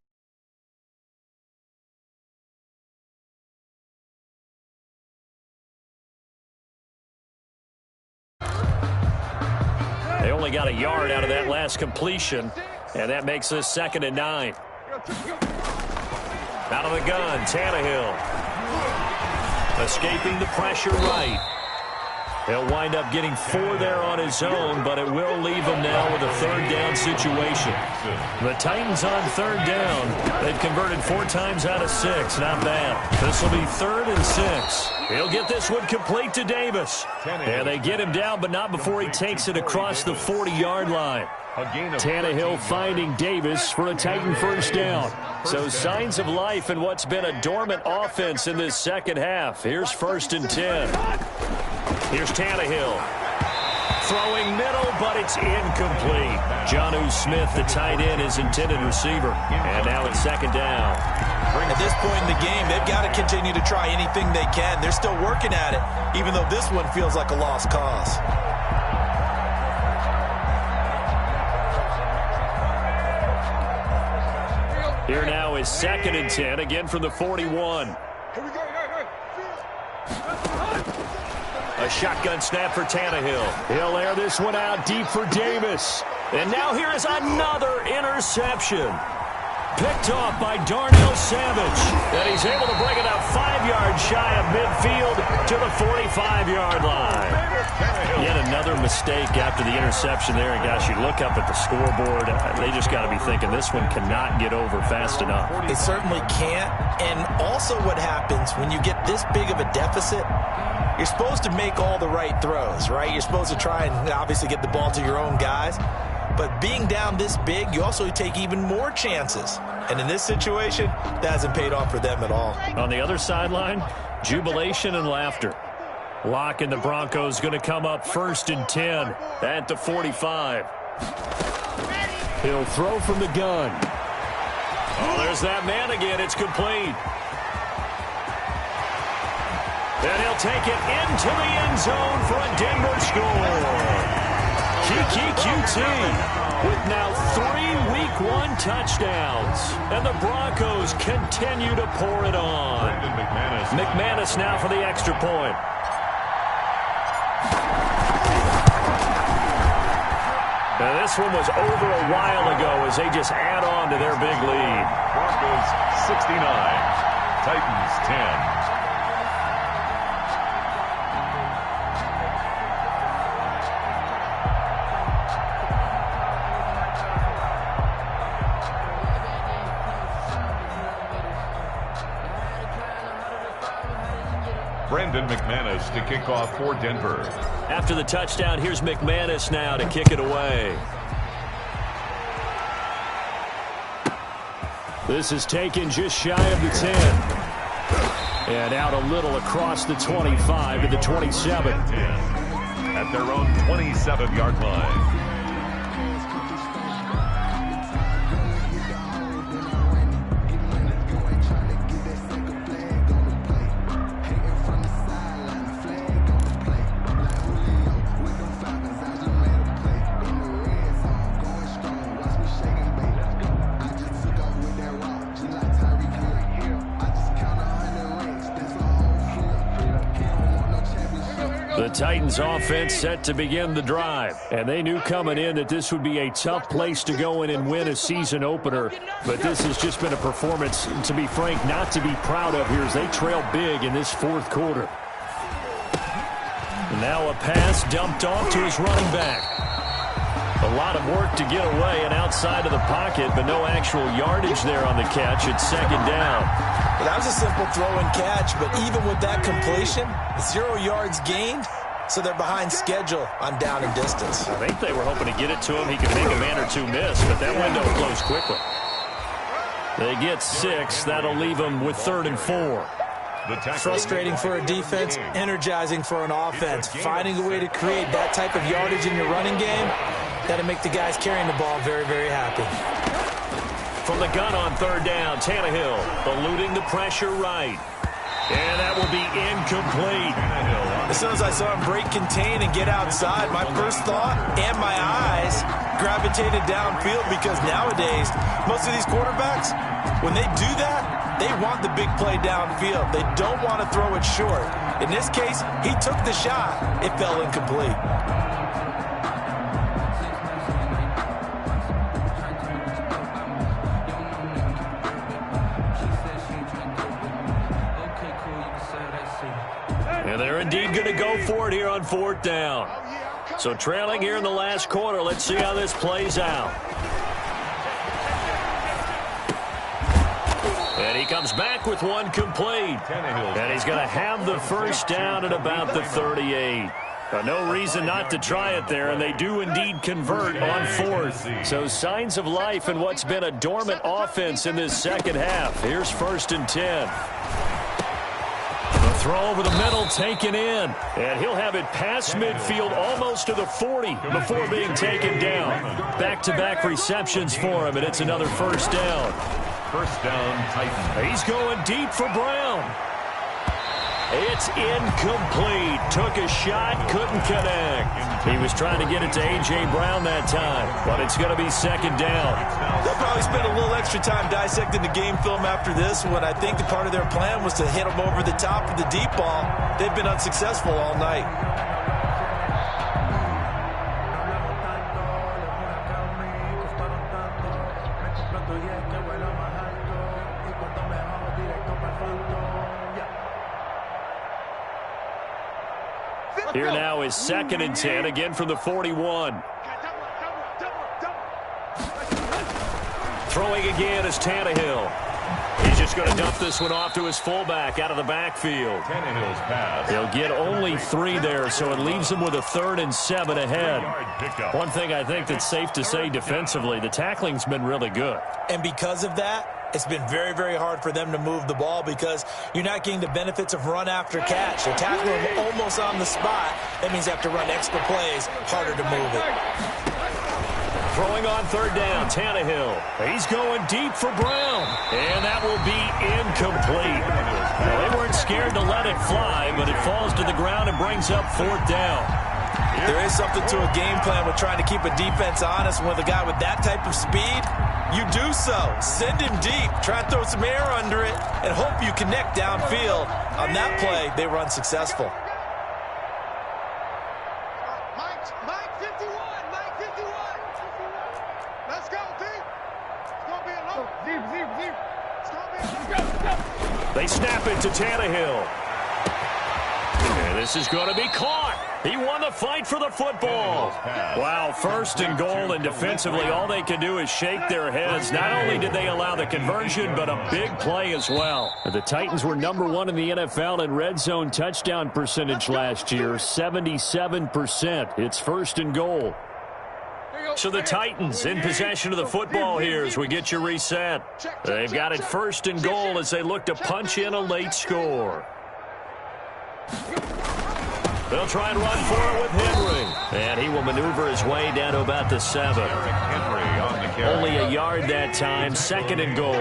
They only got a yard out of that last completion, and that makes this 2nd and 9. Out of the gun, Tannehill. Escaping the pressure right. He'll wind up getting 4 there on his own, but it will leave him now with a 3rd down situation. The Titans on 3rd down. They've converted 4 times out of 6. Not bad. This will be 3rd and 6. He'll get this one complete to Davis. And they get him down, but not before he takes it across the 40-yard line. Tannehill finding Davis for a Titan 1st down. So signs of life in what's been a dormant offense in this second half. Here's 1st and 10. Here's Tannehill. Throwing middle, but it's incomplete. Jonnu Smith, the tight end, is intended receiver. And now it's 2nd down. At this point in the game, they've got to continue to try anything they can. They're still working at it, even though this one feels like a lost cause. Here now is 2nd and 10, again from the 41. A shotgun snap for Tannehill. He'll air this one out deep for Davis. And now here is another interception. Picked off by Darnell Savage. And he's able to bring it out 5 yards shy of midfield to the 45-yard line. Yet another mistake after the interception there. And, gosh, you look up at the scoreboard. They just got to be thinking this one cannot get over fast enough. It certainly can't. And also what happens when you get this big of a deficit, you're supposed to make all the right throws, right? You're supposed to try and obviously get the ball to your own guys. But being down this big, you also take even more chances. And in this situation, that hasn't paid off for them at all. On the other sideline, jubilation and laughter. Locke and the Broncos going to come up 1st and 10 at the 45. He'll throw from the gun. Oh, there's that man again. It's complete. And he'll take it into the end zone for a Denver score. Kiki QT with now 3 Week 1 touchdowns. And the Broncos continue to pour it on. McManus now for the extra point. Now this one was over a while ago as they just add on to their big lead. Broncos 69, Titans 10. Brandon McManus to kick off for Denver. After the touchdown, here's McManus now to kick it away. This is taken just shy of the 10. And out a little across the 25 to the 27. At their own 27-yard line. The Titans offense set to begin the drive. And they knew coming in that this would be a tough place to go in and win a season opener. But this has just been a performance, to be frank, not to be proud of here as they trail big in this 4th quarter. And now a pass dumped off to his running back. A lot of work to get away and outside of the pocket, but no actual yardage there on the catch. It's 2nd down. Well, that was a simple throw and catch, but even with that completion, 0 yards gained, so they're behind schedule on down and distance. I think they were hoping to get it to him. He could make a man or two miss, but that window closed quickly. They get 6. That'll leave them with 3rd and 4. Frustrating for a defense, energizing for an offense. Finding a way to create that type of yardage in your running game, that'll make the guys carrying the ball very, very happy. From the gun on 3rd down, Tannehill eluding the pressure right. And that will be incomplete. As soon as I saw him break contain and get outside, my first thought and my eyes gravitated downfield because nowadays, most of these quarterbacks, when they do that, they want the big play downfield. They don't want to throw it short. In this case, he took the shot. It fell incomplete. And they're indeed going to go for it here on 4th down. So trailing here in the last quarter. Let's see how this plays out. And he comes back with one complete. And he's going to have the 1st down at about the 38. No reason not to try it there, and they do indeed convert on 4th. So signs of life in what's been a dormant offense in this 2nd half. Here's 1st and 10. The throw over the middle taken in. And he'll have it past midfield almost to the 40 before being taken down. Back-to-back receptions for him, and it's another 1st down. 1st down, Titans. He's going deep for Brown. It's incomplete. Took a shot, couldn't connect. He was trying to get it to A.J. Brown that time, but it's going to be 2nd down. They'll probably spend a little extra time dissecting the game film after this one. I think the part of their plan was to hit him over the top of the deep ball. They've been unsuccessful all night. Here now is 2nd and 10, again from the 41. Throwing again is Tannehill. He's just going to dump this one off to his fullback out of the backfield. Tannehill's pass. He'll get only 3 there, so it leaves him with a 3rd and 7 ahead. One thing I think that's safe to say defensively, the tackling's been really good. And because of that, it's been very, very hard for them to move the ball because you're not getting the benefits of run after catch. They're tackling him almost on the spot. That means you have to run extra plays, harder to move it. Throwing on 3rd down, Tannehill. He's going deep for Brown. And that will be incomplete. Well, they weren't scared to let it fly, but it falls to the ground and brings up 4th down. There is something to a game plan with trying to keep a defense honest. With a guy with that type of speed, you do so. Send him deep. Try and throw some air under it and hope you connect downfield. On that play, they run successful. Mike 51. Mike 51. Let's go, D. It's going to be a low. Deep. It's going to be a low. They snap it to Tannehill. And this is going to be caught. He won the fight for the football. Wow, 1st and goal, and defensively all they can do is shake their heads. Not only did they allow the conversion, but a big play as well. The Titans were #1 in the NFL in red zone touchdown percentage last year, 77%. It's 1st and goal. So the Titans in possession of the football here as we get you reset. They've got it 1st and goal as they look to punch in a late score. They'll try and run for it with Henry. And he will maneuver his way down to about the 7. Only a yard that time, 2nd and goal.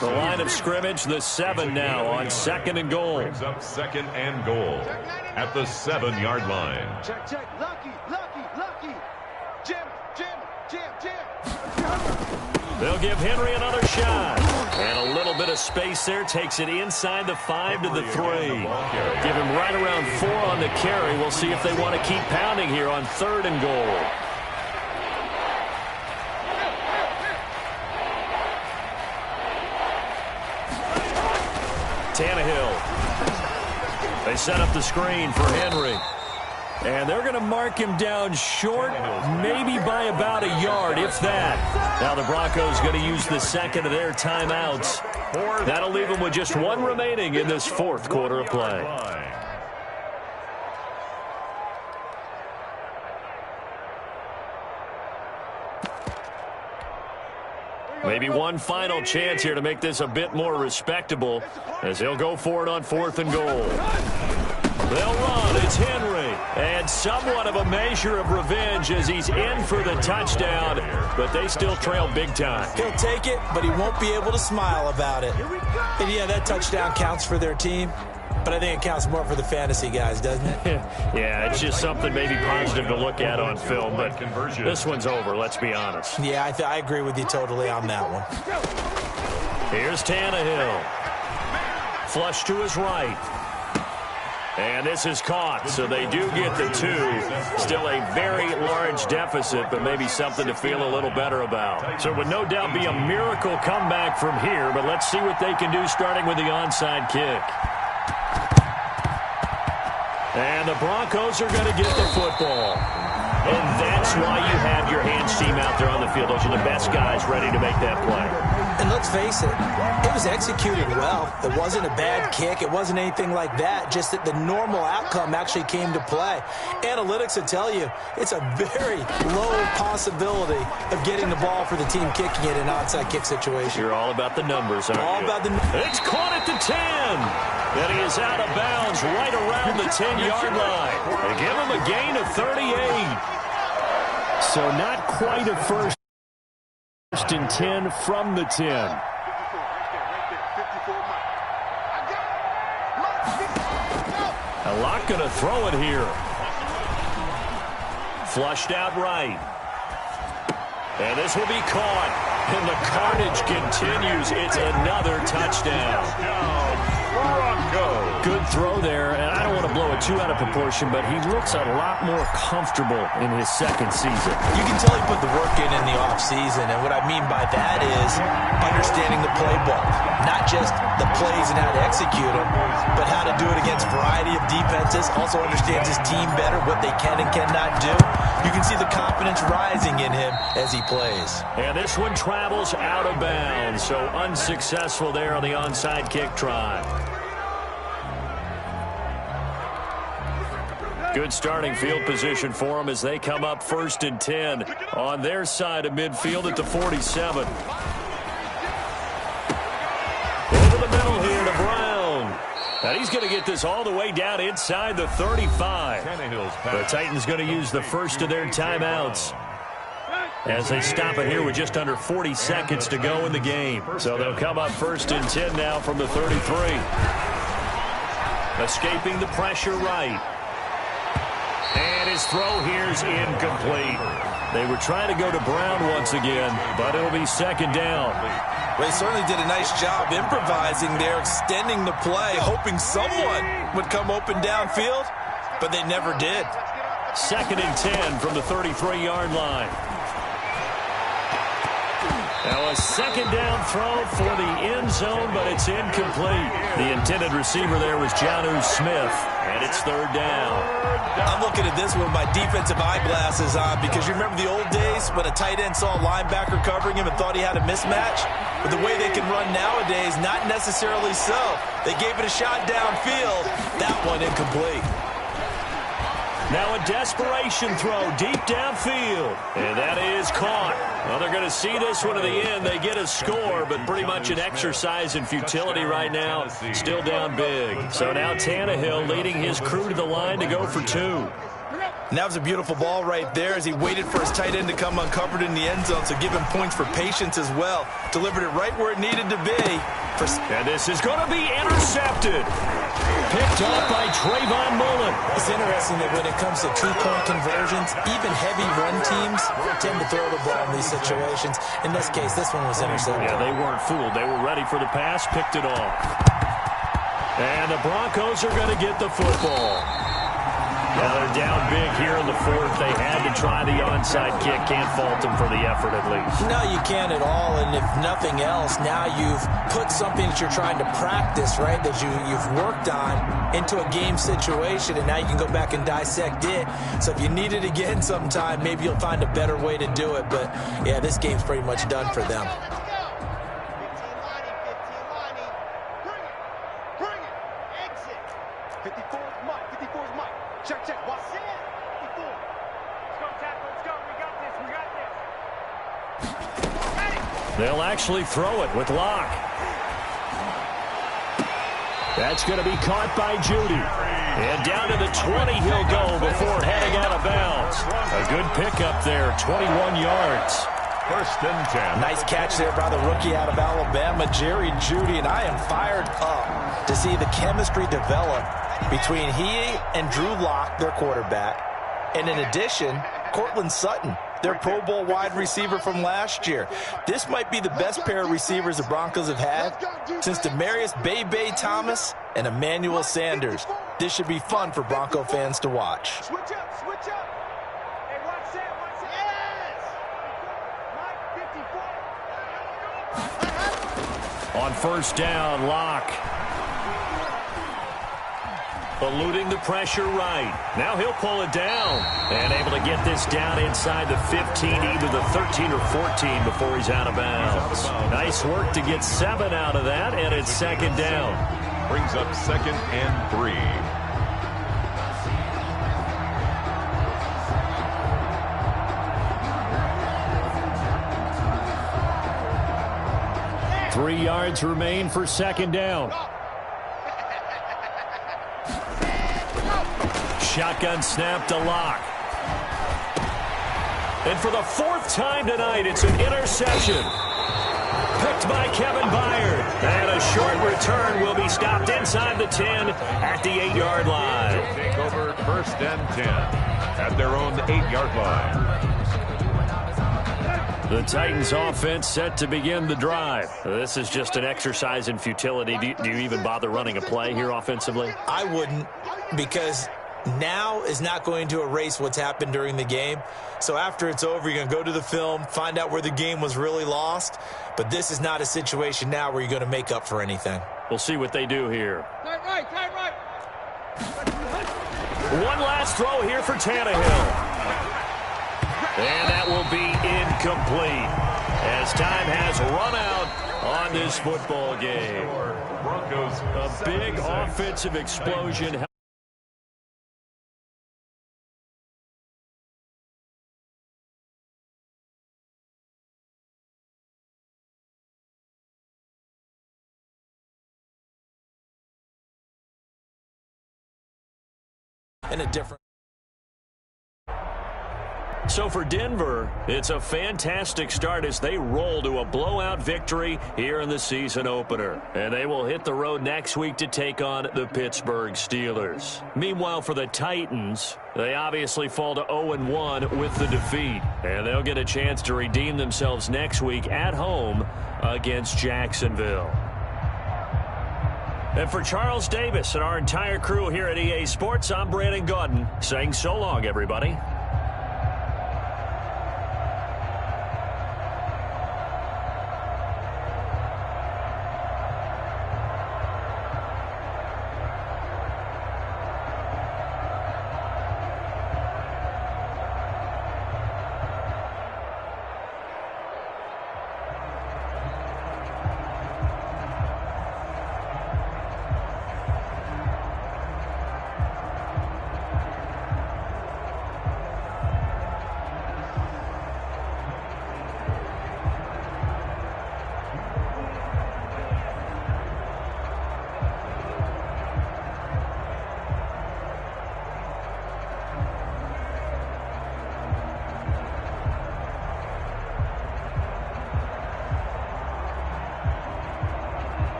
The line of scrimmage, the 7 now on 2nd and goal. Brings up 2nd and goal at the 7-yard line. Check. Lucky. Jim. They'll give Henry another shot. And a little bit of space there. Takes it inside the 5 to the 3. Give him right around 4 on the carry. We'll see if they want to keep pounding here on 3rd and goal. Tannehill. They set up the screen for Henry. And they're going to mark him down short, maybe by about a yard, if that. Now the Broncos going to use the 2nd of their timeouts. That'll leave them with just 1 remaining in this 4th quarter of play. Maybe one final chance here to make this a bit more respectable as they'll go for it on 4th and goal. They'll run. It's Henry. And somewhat of a measure of revenge as he's in for the touchdown, but they still trail big time. He'll take it, but he won't be able to smile about it. And yeah, that touchdown counts for their team, but I think it counts more for the fantasy guys, doesn't it? Yeah, it's just something maybe positive to look at on film, but this one's over, let's be honest. Yeah, I agree with you totally on that one. Here's Tannehill. Flush to his right. And this is caught, so they do get the 2. Still a very large deficit, but maybe something to feel a little better about. So it would no doubt be a miracle comeback from here, but let's see what they can do starting with the onside kick. And the Broncos are going to get the football. And that's why you have your hands team out there on the field. Those are the best guys ready to make that play. And let's face it was executed well. It wasn't a bad kick. It wasn't anything like that. Just that the normal outcome actually came to play. Analytics will tell you it's a very low possibility of getting the ball for the team kicking it in an onside kick situation. You're all about the numbers, aren't you? All about the It's caught at the 10. And he is out of bounds right around the 10-yard line. They give him a gain of 38. So not quite a first and 10 from the 10. A lot going to throw it here. Flushed out right. And this will be caught. And the carnage continues. It's another touchdown. Bronco. Good throw there, and I don't want to blow it too out of proportion, but he looks a lot more comfortable in his second season. You can tell he put the work in the offseason, and what I mean by that is understanding the playbook. Not just the plays and how to execute them, but how to do it against a variety of defenses. Also understands his team better, what they can and cannot do. You can see the confidence rising in him as he plays. And this one travels out of bounds, so unsuccessful there on the onside kick try. Good starting field position for them as they come up 1st and 10 on their side of midfield at the 47. Over the middle here to Brown. And he's going to get this all the way down inside the 35. The Titans going to use the first of their timeouts as they stop it here with just under 40 seconds to go in the game. So they'll come up 1st and 10 now from the 33. Escaping the pressure right. And his throw here is incomplete. They were trying to go to Brown once again, but it'll be 2nd down. They certainly did a nice job improvising there, extending the play, hoping someone would come open downfield, but they never did. 2nd and 10 from the 33-yard line. Now a 2nd down throw for the end zone, but it's incomplete. The intended receiver there was Jonnu Smith, and it's 3rd down. I'm looking at this with my defensive eyeglasses on because you remember the old days when a tight end saw a linebacker covering him and thought he had a mismatch? But the way they can run nowadays, not necessarily so. They gave it a shot downfield. That one incomplete. Now a desperation throw deep downfield. And that is caught. Well, they're going to see this one to the end. They get a score, but pretty much an exercise in futility right now. Still down big. So now Tannehill leading his crew to the line to go for 2. And that was a beautiful ball right there as he waited for his tight end to come uncovered in the end zone, so give him points for patience as well. Delivered it right where it needed to be. And this is going to be intercepted. Picked off by Trayvon Mullen. It's interesting that when it comes to two-point conversions, even heavy run teams tend to throw the ball in these situations. In this case, this one was intercepted. Yeah, they weren't fooled. They were ready for the pass, picked it off. And the Broncos are going to get the football. Now they're down big here in the 4th. They had to try the onside kick. Can't fault them for the effort at least. No, you can't at all. And if nothing else, now you've put something that you're trying to practice, right, that you've worked on into a game situation, and now you can go back and dissect it. So if you need it again sometime, maybe you'll find a better way to do it. But, yeah, this game's pretty much done for them. They'll actually throw it with Locke. That's going to be caught by Judy. And down to the 20 he'll go before heading out of bounds. A good pickup there, 21 yards. 1st and 10. Nice catch there by the rookie out of Alabama, Jerry Judy, and I am fired up to see the chemistry develop between he and Drew Lock, their quarterback, and in addition, Cortland Sutton, their Pro Bowl wide receiver from last year. This might be the best pair of receivers the Broncos have had since Demaryius Bebe Thomas and Emmanuel Sanders. This should be fun for Bronco fans to watch. Switch up, switch up. Hey, watch that, watch that. Yes. Mike, 54. On 1st down, Locke. Eluding the pressure right. Now he'll pull it down. And able to get this down inside the 15, either the 13 or 14 before he's out of bounds. Nice work to get 7 out of that, and it's 2nd down. Brings up 2nd and 3. 3 yards remain for 2nd down. Shotgun snap to Locke. And for the 4th time tonight, it's an interception. Picked by Kevin Byard. And a short return will be stopped inside the 10 at the 8-yard line. Take over 1st and 10 at their own 8-yard line. The Titans offense set to begin the drive. This is just an exercise in futility. Do you even bother running a play here offensively? I wouldn't, because now is not going to erase what's happened during the game. So after it's over, you're going to go to the film, find out where the game was really lost. But this is not a situation now where you're going to make up for anything. We'll see what they do here. Tight right. One last throw here for Tannehill. And that will be incomplete as time has run out on this football game. Broncos A big offensive explosion. In a different. So for Denver, it's a fantastic start as they roll to a blowout victory here in the season opener. And they will hit the road next week to take on the Pittsburgh Steelers. Meanwhile, for the Titans, they obviously fall to 0-1 with the defeat. And they'll get a chance to redeem themselves next week at home against Jacksonville. And for Charles Davis and our entire crew here at EA Sports, I'm Brandon Gaudin saying so long, everybody.